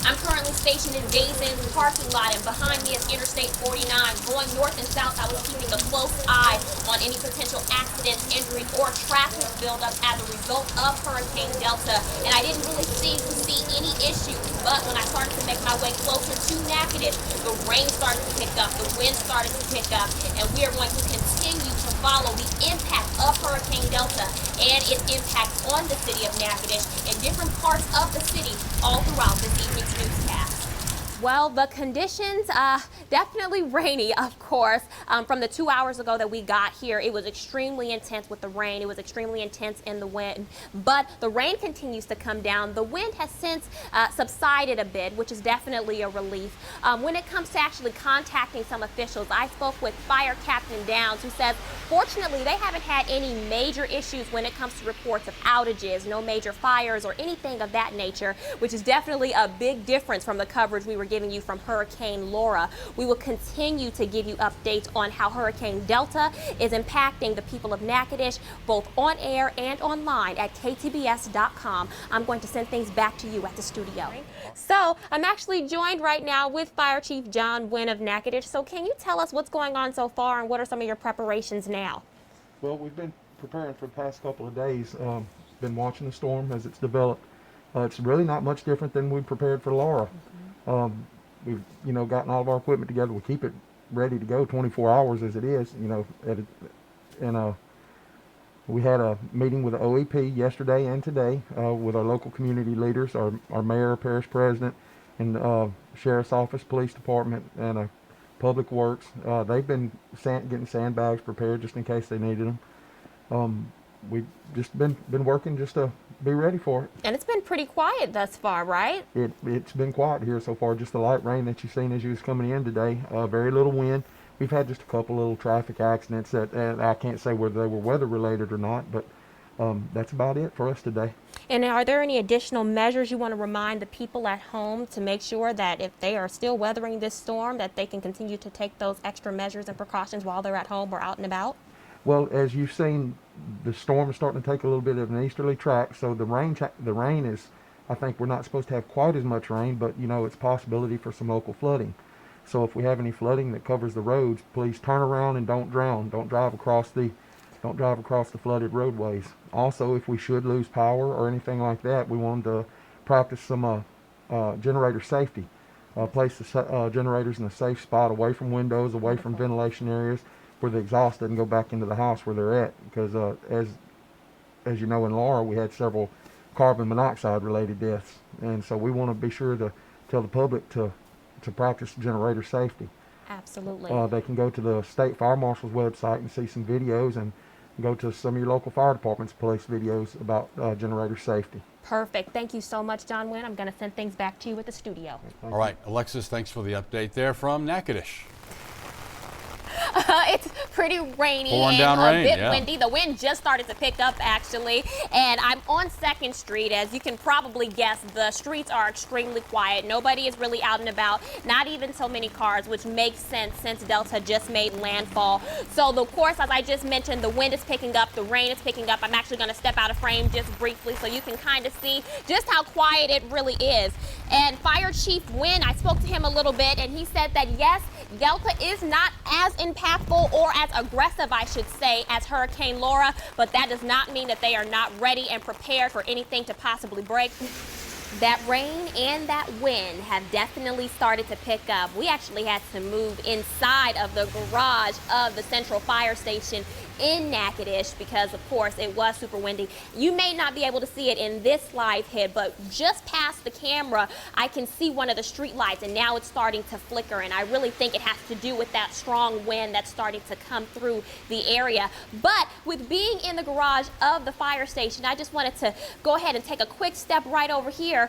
I'm currently stationed in Dayson's parking lot, and behind me is Interstate 49. Going north and south, I was keeping a close eye on any potential accidents, injuries, or traffic buildup as a result of Hurricane Delta. And I didn't really seem to see any issues. But when I started to make my way closer to Natchitoches, the rain started to pick up, the wind started to pick up, and we are going to continue to follow the impact of Hurricane Delta and its impact on the city of Natchitoches and different parts of the city all throughout this evening's newscast. Well, the conditions, definitely rainy, of course. From the 2 hours ago that we got here, it was extremely intense with the rain. It was extremely intense in the wind. But the rain continues to come down. The wind has since subsided a bit, which is definitely a relief. When it comes to actually contacting some officials, I spoke with Fire Captain Downs, who says, fortunately, they haven't had any major issues when it comes to reports of outages, no major fires or anything of that nature, which is definitely a big difference from the coverage we were giving you from Hurricane Laura. We will continue to give you updates on how Hurricane Delta is impacting the people of Natchitoches, both on air and online at ktbs.com. I'm going to send things back to you at the studio. So I'm actually joined right now with Fire Chief John Wynn of Natchitoches. So can you tell us what's going on so far and what are some of your preparations now? Well, we've been preparing for the past couple of days. Been watching the storm as it's developed. It's really not much different than we prepared for Laura. We've, gotten all of our equipment together. We keep it ready to go 24 hours as it is, we had a meeting with the OEP yesterday and today with our local community leaders, our mayor, parish president, and sheriff's office, police department, and public works. They've been getting sandbags prepared just in case they needed them. We've just been working just to be ready for it. And it's been pretty quiet thus far, right? It's been quiet here so far. Just the light rain that you've seen as you was coming in today. Very little wind. We've had just a couple little traffic accidents that I can't say whether they were weather related or not, but that's about it for us today. And are there any additional measures you want to remind the people at home to make sure that if they are still weathering this storm, that they can continue to take those extra measures and precautions while they're at home or out and about? Well, as you've seen, the storm is starting to take a little bit of an easterly track, so the rain is, I think we're not supposed to have quite as much rain, but it's a possibility for some local flooding. So if we have any flooding that covers the roads, please turn around and don't drown. Don't drive across the flooded roadways. Also, if we should lose power or anything like that, we want to practice some generator safety. Place the generators in a safe spot, away from windows, away from ventilation areas, where the exhaust doesn't go back into the house where they're at. Because as you know, in Laura, we had several carbon monoxide related deaths, and so we want to be sure to tell the public to practice generator safety. Absolutely. They can go to the state fire marshal's website and see some videos, and go to some of your local fire departments, police videos about generator safety. Perfect. Thank you so much, John Wynn. I'm going to send things back to you with the studio. All right, Alexis, thanks for the update there from Natchitoches. It's pretty rainy and a bit windy. The wind just started to pick up, actually, and I'm on 2nd Street. As you can probably guess, the streets are extremely quiet. Nobody is really out and about, not even so many cars, which makes sense since Delta just made landfall. So, of course, as I just mentioned, the wind is picking up, the rain is picking up. I'm actually going to step out of frame just briefly so you can kind of see just how quiet it really is. And Fire Chief Wynn, I spoke to him a little bit, and he said that, yes, Delta is not as impactful or as aggressive, I should say, as Hurricane Laura, but that does not mean that they are not ready and prepared for anything to possibly break. That rain and that wind have definitely started to pick up. We actually had to move inside of the garage of the Central Fire Station in Natchitoches because, of course, it was super windy. You may not be able to see it in this live hit, but just past the camera, I can see one of the street lights, and now it's starting to flicker, and I really think it has to do with that strong wind that's starting to come through the area. But with being in the garage of the fire station, I just wanted to go ahead and take a quick step right over here.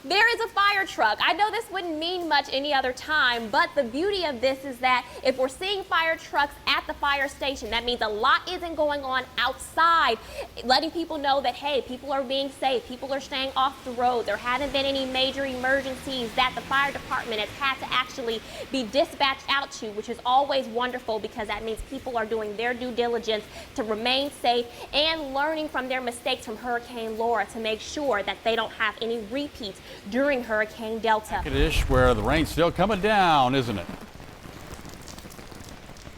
There is a fire truck. I know this wouldn't mean much any other time, but the beauty of this is that if we're seeing fire trucks at the fire station, that means a lot isn't going on outside, letting people know that, hey, people are being safe, people are staying off the road. There haven't been any major emergencies that the fire department has had to actually be dispatched out to, which is always wonderful because that means people are doing their due diligence to remain safe and learning from their mistakes from Hurricane Laura to make sure that they don't have any repeats during Hurricane Delta. Natchitoches, where the rain's still coming down, isn't it?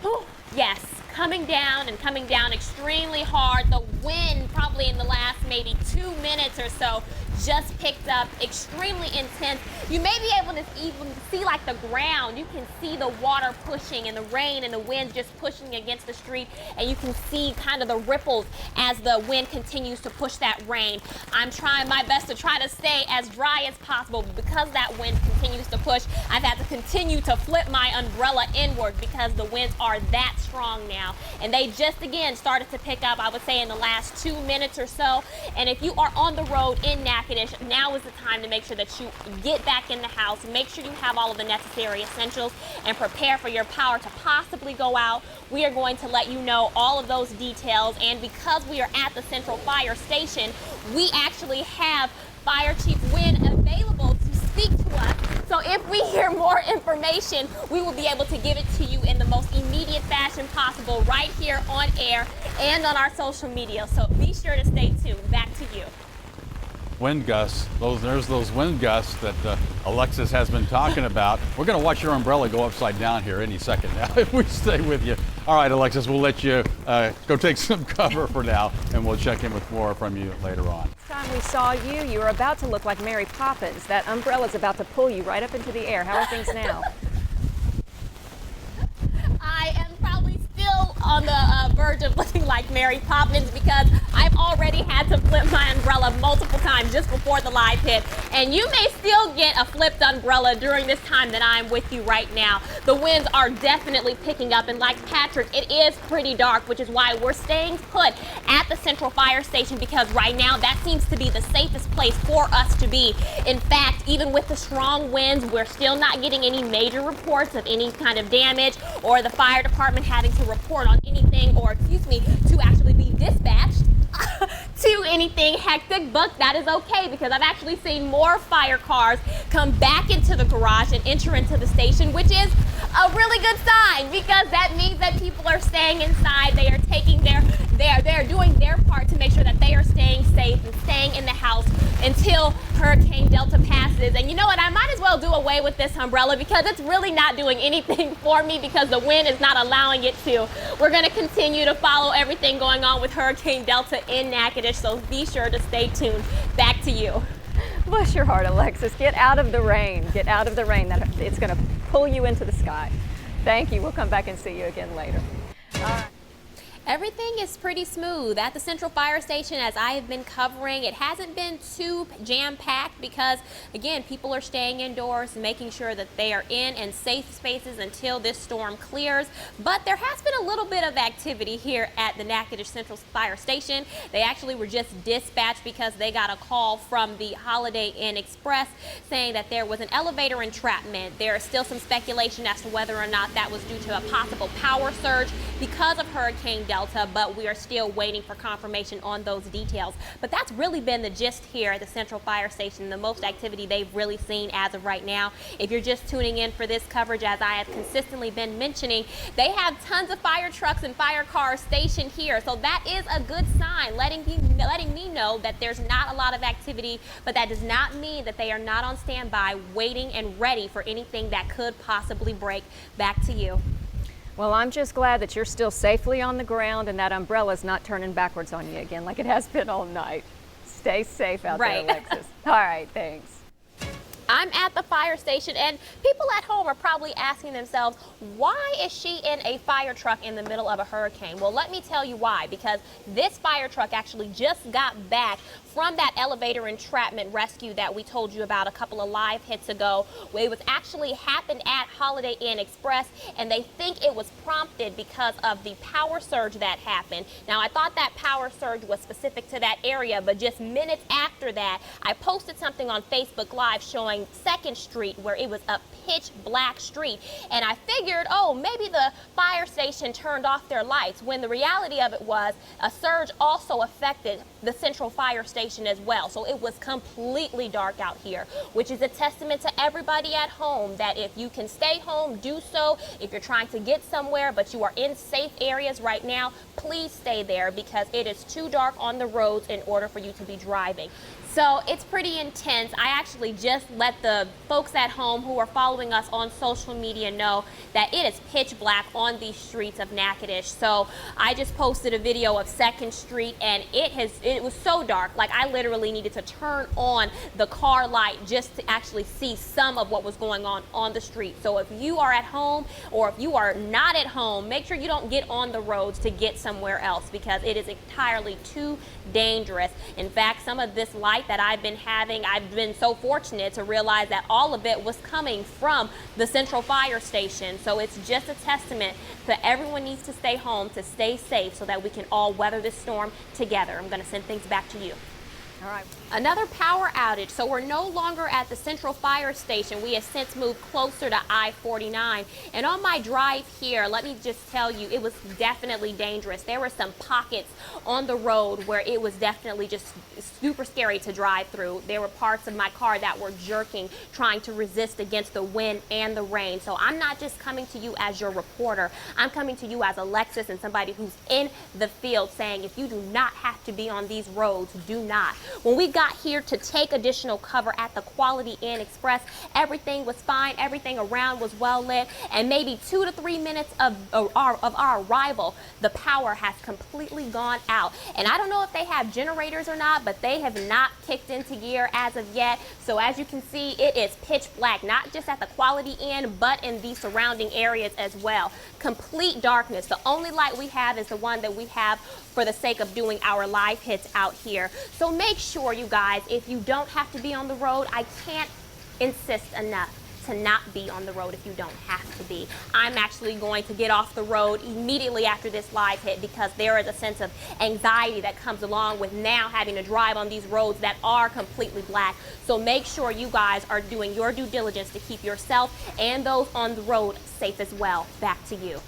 Whew, yes, coming down and coming down extremely hard. The wind probably in the last maybe 2 minutes or so just picked up, extremely intense. You may be able to even see like the ground. You can see the water pushing and the rain and the wind just pushing against the street, and you can see kind of the ripples as the wind continues to push that rain. I'm trying my best to try to stay as dry as possible, but because that wind continues to push, I've had to continue to flip my umbrella inward because the winds are that strong now. And they just again started to pick up, I would say, in the last 2 minutes or so. And if you are on the road in Natchitoches, now is the time to make sure that you get back in the house, make sure you have all of the necessary essentials, and prepare for your power to possibly go out. We are going to let you know all of those details, and because we are at the Central Fire Station, we actually have Fire Chief Wynn available to speak to us. So if we hear more information, we will be able to give it to you in the most immediate fashion possible right here on air and on our social media. So be sure to stay tuned. Back to you. Wind gusts, there's those wind gusts that Alexis has been talking about. We're going to watch your umbrella go upside down here any second now if we stay with you. All right, Alexis, we'll let you go take some cover for now, and we'll check in with more from you later on. Last time we saw you, you were about to look like Mary Poppins. That umbrella's about to pull you right up into the air. How are things now? I am probably still on the verge of looking like Mary Poppins because I've already had to flip my umbrella multiple times just before the live hit. And you may still get a flipped umbrella during this time that I'm with you right now. The winds are definitely picking up, and like Patrick, it is pretty dark, which is why we're staying put at the Central Fire Station, because right now that seems to be the safest place for us to be. In fact, even with the strong winds, we're still not getting any major reports of any kind of damage or the fire department having to report on anything, or to actually be dispatched to anything hectic. But that is okay, because I've actually seen more fire cars come back into the garage and enter into the station, which is a really good sign, because that means that people are staying inside. They are taking they're doing their part to make sure that they are staying safe and staying in the house until Hurricane Delta passes. And you know what? I might as well do away with this umbrella because it's really not doing anything for me, because the wind is not allowing it to. We're going to continue to follow everything going on with Hurricane Delta in Natchitoches, so be sure to stay tuned. Back to you. Bless your heart, Alexis. Get out of the rain. Get out of the rain. It's going to pull you into the sky. Thank you. We'll come back and see you again later. All right. Everything is pretty smooth at the Central Fire Station, as I have been covering. It hasn't been too jam-packed because, again, people are staying indoors and making sure that they are in safe spaces until this storm clears. But there has been a little bit of activity here at the Natchitoches Central Fire Station. They actually were just dispatched because they got a call from the Holiday Inn Express saying that there was an elevator entrapment. There is still some speculation as to whether or not that was due to a possible power surge because of Hurricane Delta, but we are still waiting for confirmation on those details. But that's really been the gist here at the Central Fire Station, the most activity they've really seen as of right now. If you're just tuning in for this coverage, as I have consistently been mentioning, they have tons of fire trucks and fire cars stationed here. So that is a good sign, letting me know that there's not a lot of activity, but that does not mean that they are not on standby, waiting and ready for anything that could possibly break. Back to you. Well, I'm just glad that you're still safely on the ground and that umbrella's not turning backwards on you again like it has been all night. Stay safe out there, Alexis. All right, thanks. I'm at the fire station, and people at home are probably asking themselves, why is she in a fire truck in the middle of a hurricane? Well, let me tell you why, because this fire truck actually just got back from that elevator entrapment rescue that we told you about a couple of live hits ago. It was actually happened at Holiday Inn Express, and they think it was prompted because of the power surge that happened. Now, I thought that power surge was specific to that area, but just minutes after that, I posted something on Facebook Live showing 2nd Street, where it was a pitch black street, and I figured, oh, maybe the fire station turned off their lights, when the reality of it was a surge also affected the Central Fire Station as well. So it was completely dark out here, which is a testament to everybody at home that if you can stay home, do so. If you're trying to get somewhere but you are in safe areas right now, please stay there, because it is too dark on the roads in order for you to be driving. So it's pretty intense. I actually just let the folks at home who are following us on social media know that it is pitch black on these streets of Natchitoches. So I just posted a video of 2nd Street, and it was so dark. Like, I literally needed to turn on the car light just to actually see some of what was going on the street. So if you are at home, or if you are not at home, make sure you don't get on the roads to get somewhere else, because it is entirely too dangerous. In fact, some of this light that I've been having, I've been so fortunate to realize that all of it was coming from the Central Fire Station. So it's just a testament that everyone needs to stay home, to stay safe, so that we can all weather this storm together. I'm going to send things back to you. All right. Another power outage. So we're no longer at the Central Fire Station. We have since moved closer to I-49. And on my drive here, let me just tell you, it was definitely dangerous. There were some pockets on the road where it was definitely just super scary to drive through. There were parts of my car that were jerking, trying to resist against the wind and the rain. So I'm not just coming to you as your reporter. I'm coming to you as Alexis and somebody who's in the field, saying if you do not have to be on these roads, do not. When we got here to take additional cover at the Quality Inn Express, everything was fine. Everything around was well lit. And maybe 2 to 3 minutes of our arrival, the power has completely gone out. And I don't know if they have generators or not, but they have not kicked into gear as of yet. So as you can see, it is pitch black, not just at the Quality Inn, but in the surrounding areas as well. Complete darkness. The only light we have is the one that we have for the sake of doing our live hits out here. So make sure, you guys, if you don't have to be on the road, I can't insist enough to not be on the road if you don't have to be. I'm actually going to get off the road immediately after this live hit, because there is a sense of anxiety that comes along with now having to drive on these roads that are completely black. So make sure you guys are doing your due diligence to keep yourself and those on the road safe as well. Back to you.